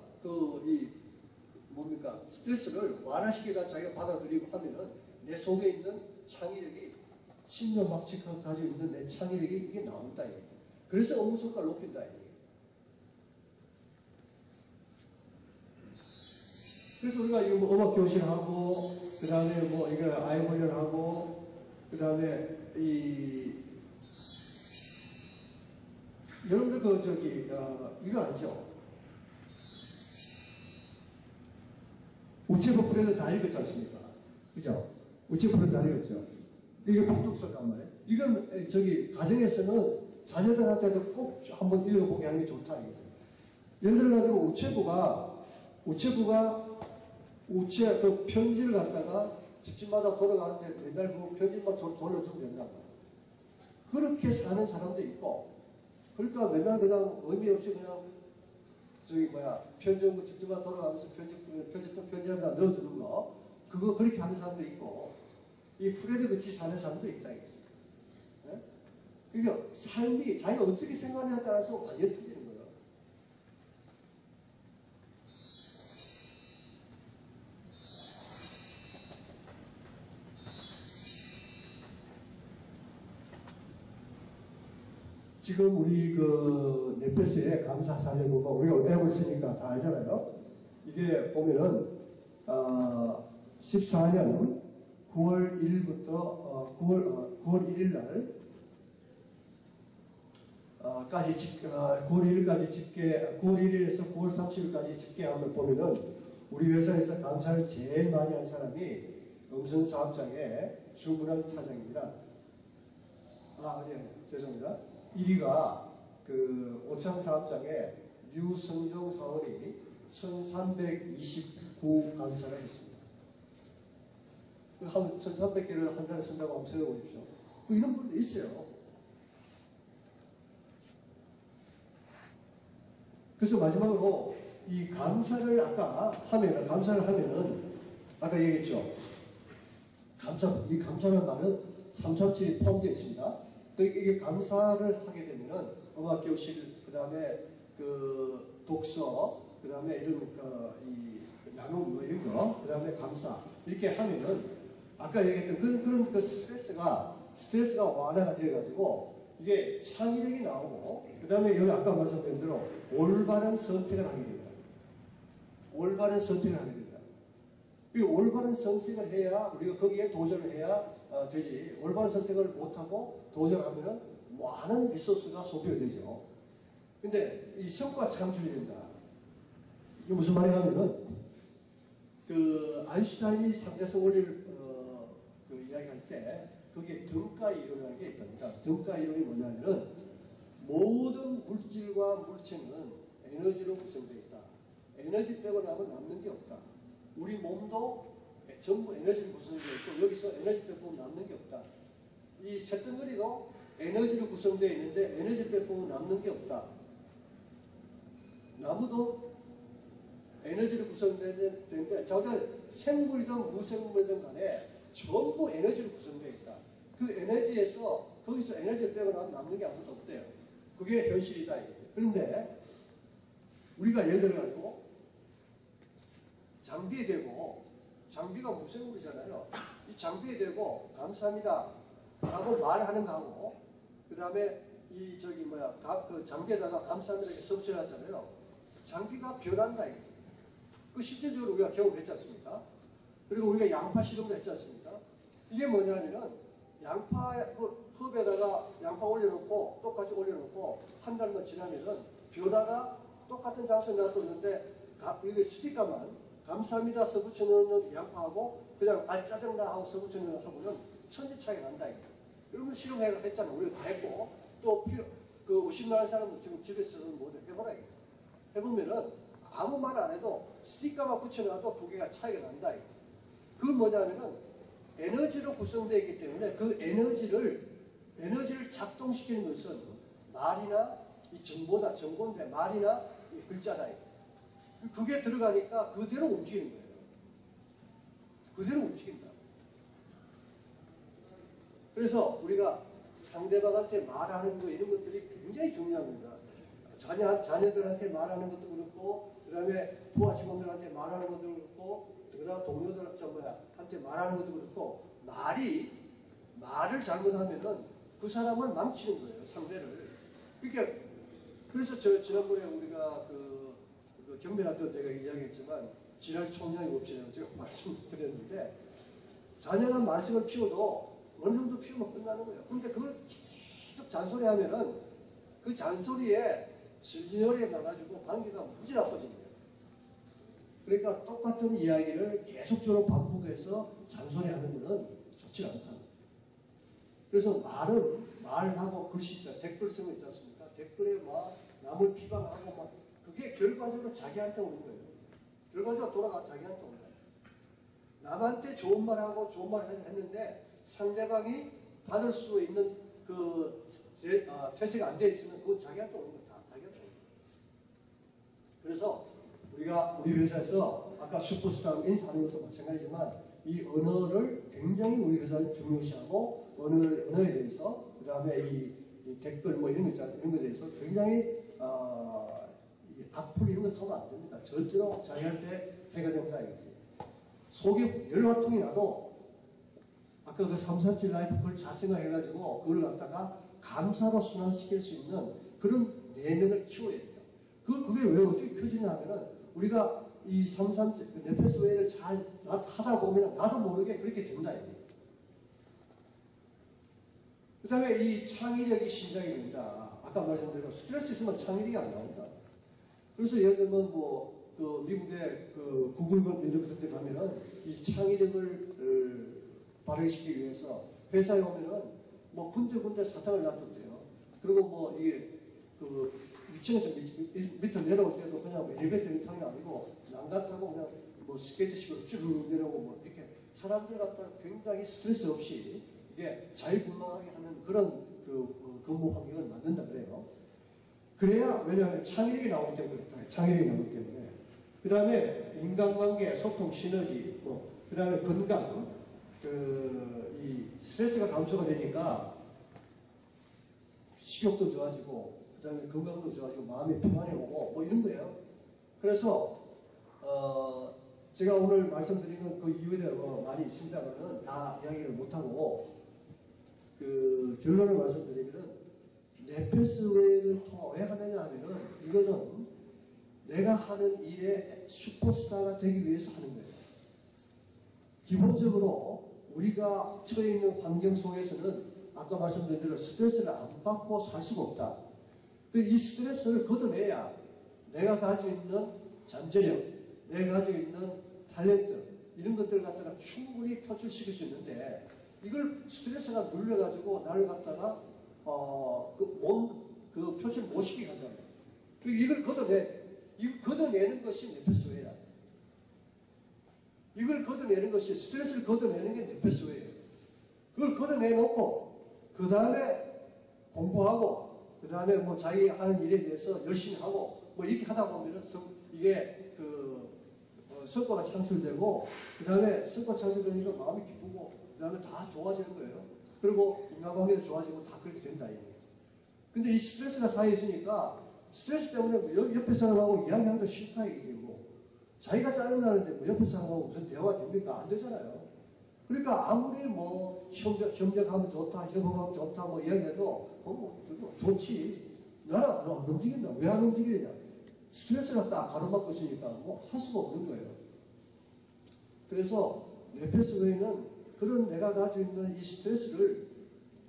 스트레스를 완화시켜가 자기가 받아들이고 하면은 내 속에 있는 창의력이 신념박칙하고 가지고 있는 내 창의력이 이게 나온다 이거죠. 그래서 업무 성과를 높인다 이거예요. 그래서 우리가 이거 음악 교실하고 그 다음에 이거 아이돌련하고 그 다음에 여러분들 이거 아니죠? 우체부 프레드 다 읽었지 않습니까? 그죠? 우체부로 다녔죠. 이게 복독서란 말이에요. 이건 저기 가정에서는 자녀들한테도 꼭 한번 읽어보게 하는 게 좋다 이거죠. 예를 들어가지고 우체부가 그 편지를 갖다가 집집마다 돌아가는데 맨날 그 편지만 돌려주면 된다. 그렇게 사는 사람도 있고, 그러니까 맨날 그냥 의미 없이 그냥 편지 온 거 집집마다 돌아가면서 편지 하나 넣어주는 거, 그거 그렇게 하는 사람도 있고, 이 프레드 같이 사는 사람도 있다 이거죠. 네? 그러니까 삶이 자기가 어떻게 생각하냐에 따라서 완전히 틀리는 거예요. 지금 우리 그 넷플릭스에 감사 사례 보고 우리가 앱을 쓰니까 다 알잖아요. 이게 보면은 14년 9월 1일부터 9월 1일 날 까지 9월 1일까지 집계, 9월 1일에서 9월 30일까지 집계함을 보면은 우리 회사에서 감사를 제일 많이 한 사람이 음성사업장의 주문한 차장입니다. 네, 죄송합니다. 1위가 그 오창사업장의 유성종 사원이 1329 감사를 했습니다. 한 1300개를 한 달에 쓴다고 한번 생각해보십시오. 이런 분도 있어요. 그래서 마지막으로 이 감사를 감사를 하면은 아까 얘기했죠. 이 감사라는 말은 3차원이 포함되어 있습니다. 이게 감사를 하게 되면은 음악교실, 그 다음에 그 독서, 그 다음에 이런 이 나눔 이런 거, 그 다음에 감사 이렇게 하면은 아까 얘기했던 그런 그 스트레스가 완화가 되어가지고 이게 창의력이 나오고, 그 다음에 여기 아까 말씀드린 대로 올바른 선택을 하게 됩니다. 올바른 선택을 하게 됩니다. 이 올바른 선택을 해야 우리가 거기에 도전을 해야 되지. 올바른 선택을 못하고 도전하면 많은 리소스가 소비되죠. 근데 이 성과 창출이 된다. 이게 무슨 말이냐면은 그 아인슈타인이 상대성 원리를 그 이야기할 때 거기에 등가 이론이라는 게 있답니다. 등가 이론이 뭐냐면은 모든 물질과 물체는 에너지로 구성되어 있다. 에너지 빼고 나면 남는 게 없다. 우리 몸도 전부 에너지로 구성되어 있고 여기서 에너지 빼고 남는 게 없다. 이 쇳덩어리도 에너지로 구성되어 있는데 에너지 빼고 남는 게 없다. 나무도 에너지로 구성되는데 생물이든 무생물이든 간에 전부 에너지로 구성되어 있다. 그 에너지에서 거기서 에너지를 빼고 나면 남는 게 아무것도 없대요. 그게 현실이다. 그런데 우리가 예를 들어가지고 장비에 대고, 장비가 무생물이잖아요. 이 장비에 대고 감사합니다 라고 말하는 거하고, 그 다음에 그 장비에다가 감사합니다 이렇게 섭취하잖아요. 장비가 변한다 이거죠. 그 실질적으로 우리가 경험했지 않습니까? 그리고 우리가 양파 실험도 했지 않습니까? 이게 뭐냐면은 양파 컵에다가 양파 올려놓고 똑같이 올려놓고 한 달만 지나면은 변화가 똑같은 장소에 놔뒀는데 이게 스티커만 감사합니다 써붙여놓는 양파하고 그냥 짜증나 하고 써붙여놓는 하고는 천지 차이가 난다 이거. 여러분 실험했잖아. 우리가 다 했고 또 그 의심나는 사람은 지금 집에서는 모두 해보라 이거. 해보면은 아무 말 안 해도 스티커만 붙여놔도 두 개가 차이가 난다 이거. 그건 뭐냐면은 에너지로 구성되어 있기 때문에 그 에너지를 작동시키는 것은 말이나 이 정보인데 말이나 이 글자다 이거. 그게 들어가니까 그대로 움직이는 거예요. 그대로 움직인다. 그래서 우리가 상대방한테 말하는 거 이런 것들이 굉장히 중요한 겁니다. 자녀들한테 말하는 것도 그렇고, 그 다음에 부하 직원들한테 말하는 것도 그렇고, 그 다음 동료들한테 말하는 것도 그렇고, 말을 잘못하면은 그 사람을 망치는 거예요, 상대를. 그러니까, 그래서 지난번에 우리가 경배학교 제가 이야기했지만, 지랄 총량이 없이라고 제가 말씀드렸는데, 자녀가 말씀을 피워도 어느 정도 피우면 끝나는 거예요. 그런데 그걸 계속 잔소리하면은 그 잔소리에 진열에 나가지고 관계가 무지 나빠지는 거예요. 그러니까 똑같은 이야기를 계속적으로 반복해서 잔소리하는 거는 쉽지 않다. 그래서 말하고 글씨자, 댓글 쓰는 거 있지 않습니까? 댓글에 막 남을 비방하고 막 그게 결과적으로 자기한테 오는 거예요. 결과적으로 돌아가 자기한테 오는 거예요. 남한테 좋은 말하고 좋은 말 했는데 상대방이 받을 수 있는 그 태세가 안 돼 있으면 그건 자기한테 오는 거예요. 다 자기한테 오는 거예요. 그래서 우리 회사에서 아까 슈퍼스타 인사하는 것도 마찬가지지만 이 언어를 굉장히 우리 회사에 중요시하고 언어에 대해서 그 다음에 이 댓글 뭐 이런 거 있잖아요. 이런 거에 대해서 굉장히 악플 이런 거 써도 안 됩니다. 절대로 자기한테 해가 된다 이거지. 속에 열화통이 나도 아까 그 337 라이프 그걸 잘 생각해가지고 그걸 갖다가 감사로 순환시킬 수 있는 그런 내면을 키워야 돼요. 그게 왜 어떻게 켜지냐 하면은 우리가 이 337 네페스 웨이를 잘 하다 보면 나도 모르게 그렇게 된다 이거예요. 그 다음에 이 창의력이 시작이 된다. 아까 말씀드린 스트레스 있으면 창의력이 안 나온다. 그래서 예를 들면 그 미국의 그 구글 이런 것들 가면은 이 창의력을 발휘시키기 위해서 회사에 오면은 뭐 군데 사탕을 놔뒀대요. 그리고 이게 그 위층에서 밑으로 내려올 때도 그냥 엘리베이터 타는 게 아니고 난간 타고 그냥 스케이트식으로 쭉 내려오고 이렇게 사람들 갖다 굉장히 스트레스 없이 이게 자유분방하게 하는 그런 근무 환경을 만든다 그래요. 그래야 왜냐하면 창의력이 나오기 때문에 창의력이 나오기 때문에 그 다음에 인간관계, 소통, 시너지, 그 다음에 건강, 이 스트레스가 감소가 되니까 식욕도 좋아지고 그 다음에 건강도 좋아지고 마음이 평안이 오고 이런 거예요. 그래서 제가 오늘 말씀드린 건 그 이유에 많이 있습니다만은 다 이야기를 못하고 결론을 말씀드리면은 네페스웨이를 왜 하느냐 하면은 이거는 내가 하는 일의 슈퍼스타가 되기 위해서 하는 거예요. 기본적으로 우리가 처해 있는 환경 속에서는 아까 말씀드린 대로 스트레스를 안 받고 살 수가 없다. 이 스트레스를 걷어내야 내가 가지고 있는 잠재력, 내가 가지고 있는 탤런트 이런 것들을 갖다가 충분히 표출시킬 수 있는데 이걸 스트레스가 눌려가지고 나를 갖다가 표출 못 시키게 하잖아요. 이걸 걷어내는 것이 네페스웨이야. 이걸 걷어내는 것이 스트레스를 걷어내는 게 네페스웨이예요. 그걸 걷어내놓고 그 다음에 공부하고 그 다음에 자기 하는 일에 대해서 열심히 하고 이렇게 하다 보면은 이게 성과가 창출되고 그 다음에 성과 창출되니까 마음이 기쁘고 그 다음에 다 좋아지는 거예요. 그리고 인간관계도 좋아지고 다 그렇게 된다 이거예요. 근데 이 스트레스가 쌓여 있으니까 스트레스 때문에 옆에 사람하고 이야기하기도 싫다 이게고 자기가 짜증나는데 옆에 사람하고 무슨 대화가 됩니까? 안 되잖아요. 그러니까 아무리 협력하면 좋다, 협업하면 좋다 이야기해도 좋지. 나는 안 움직인다. 왜 안 움직이냐? 스트레스가 딱 가로막고 있으니까 할 수가 없는 거예요. 그래서 네페스웨이는 그런 내가 가지고 있는 이 스트레스를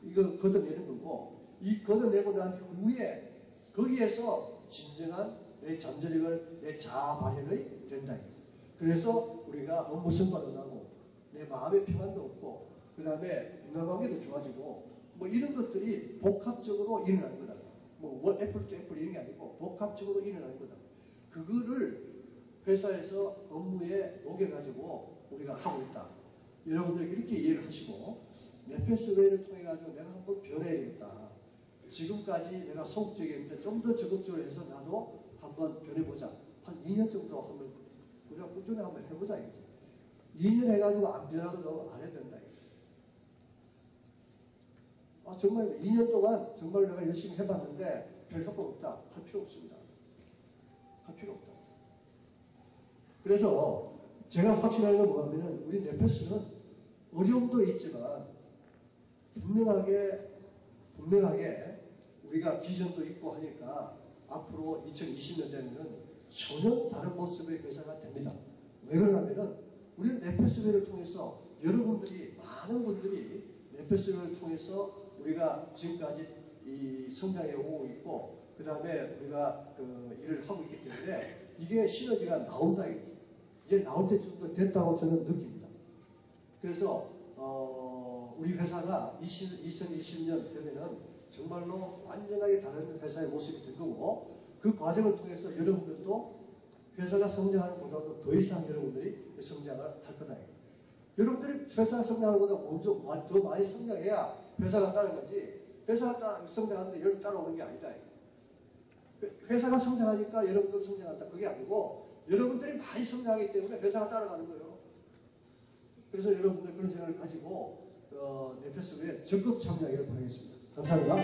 이거 걷어내는 거고 이 걷어내고 난 후에 거기에서 진정한 내 잠재력을 내 자아 발현이 된다. 그래서 우리가 업무 성과도 나고 내 마음의 평안도 없고 그 다음에 인간관계도 좋아지고 이런 것들이 복합적으로 일어나는 거다. 애플 또 애플 이런 게 아니고 복합적으로 일어나는 거다. 그거를 회사에서 업무에 녹여가지고 우리가 하고 있다. 여러분들 이렇게 이해를 하시고 네페스웨이를 통해 가지고 내가 한번 변해야 되겠다. 지금까지 내가 소극적이었는데 좀 더 적극적으로 해서 나도 한번 변해보자. 한 2년 정도 한번 우리가 꾸준히 한번 해보자 이거지. 2년 해가지고 안 변하거든 안 해도 된다 이거지. 정말 2년 동안 정말 내가 열심히 해봤는데 별 효과 없다. 할 필요 없습니다. 할 필요 없다. 그래서 제가 확신하는 건 뭐냐면은 우리 네페스는 어려움도 있지만 분명하게 우리가 비전도 있고 하니까 앞으로 2020년 되면은 전혀 다른 모습의 회사가 됩니다. 왜 그러냐면은 우리는 네페스웨이를 통해서 여러분들이 많은 분들이 네페스웨이를 통해서 우리가 지금까지 이 성장해 오고 있고 그 다음에 우리가 일을 하고 있기 때문에 이게 시너지가 나온다 이거지. 이제 나올 때쯤도 됐다고 저는 느낍니다. 그래서 우리 회사가 2020년 되면은 정말로 완전하게 다른 회사의 모습이 될 거고, 그 과정을 통해서 여러분들도 회사가 성장하는 보다도 더 이상 여러분들이 성장을 할 거다. 여러분들이 회사가 성장하는 것보다 먼저 더 많이 성장해야 회사가 따르는 거지, 회사가 성장하는데 여러분 따라오는 게 아니다. 회사가 성장하니까 여러분도 성장한다. 그게 아니고 여러분들이 많이 성장하기 때문에 회사가 따라가는 거예요. 그래서 여러분들 그런 생각을 가지고 네페스부에 적극 참여하기를 바라겠습니다. 감사합니다.